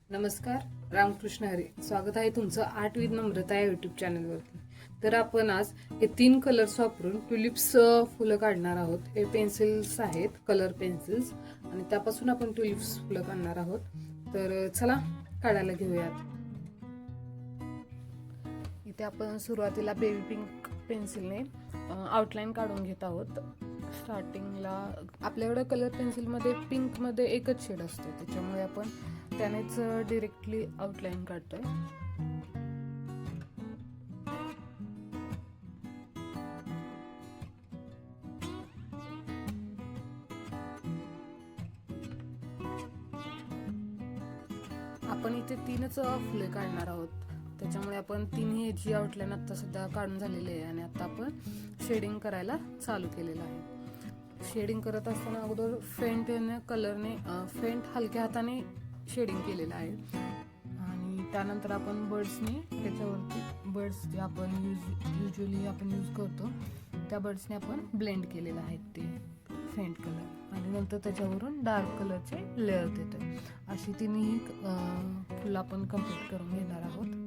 नमस्कार. रामकृष्ण हरी. स्वागत आहे तुमचं आर्ट विथ नम्रता या युट्यूब चॅनलवरती. तर आपण आज हे 3 कलर्स वापरून ट्युलिप्स फुलं काढणार आहोत. हे पेन्सिल्स आहेत, कलर पेन्सिल्स, आणि त्यापासून आपण ट्युलिप्स फुलं काढणार आहोत. तर चला काढायला घेऊयात. इथे आपण सुरुवातीला बेबी पिंक पेन्सिलने आउटलाईन काढून घेत आहोत. स्टार्टिंगला आपल्याकडे कलर पेन्सिलमध्ये पिंकमध्ये एकच शेड असते, त्याच्यामुळे आपण त्यानेच डिरेक्टली आउटलाईन काढतोय. आपण इथे 3च फुले काढणार आहोत, त्याच्यामुळे आपण तिन्ही ह्याची आउटलाईन आता सध्या काढून झालेली आहे आणि आता आपण शेडिंग करायला चालू केलेलं आहे. शेडिंग करत असताना अगोदर फेंट कलरने फेंट हलक्या हाताने शेडिंग केलेलं आहे आणि त्यानंतर आपण बर्ड्सने त्याच्यावरती बर्ड्स जे आपण युजली आपण यूज करतो त्या बर्ड्सने आपण ब्लेंड केलेलं आहे ते फेंट कलर, आणि नंतर त्याच्यावरून डार्क कलरचे लेअर देतोय. अशी तिन्ही फुलं आपण कम्प्लीट करून घेणार आहोत.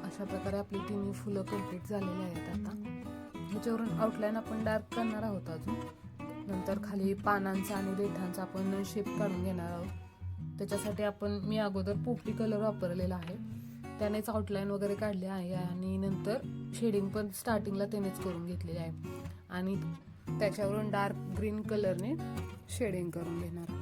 अशा प्रकारे आपली तिन्ही फुलं कम्प्लीट झालेली आहेत. आता ह्याच्यावरून आउटलाईन आपण डार्क करणार आहोत. अजून नंतर खाली पानांचा आणि देठांचा आपण शेप काढून घेणार आहोत. त्याच्यासाठी मी अगोदर पोपटी कलर वापरलेला आहे, त्यानेच आउटलाईन वगैरे काढले आहे आणि नंतर शेडिंग पण स्टार्टिंगला त्यानेच करून घेतलेली आहे आणि त्याच्यावरून डार्क ग्रीन कलरने शेडिंग करून घेणार आहोत.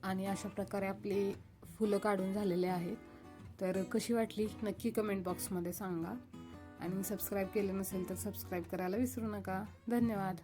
आणि अशा प्रकारे आपली फुलं काढून झालेले आहेत. तर कशी वाटली नक्की कमेंट बॉक्समध्ये सांगा आणि सबस्क्राईब केलं नसेल तर सबस्क्राईब करायला विसरू नका. धन्यवाद.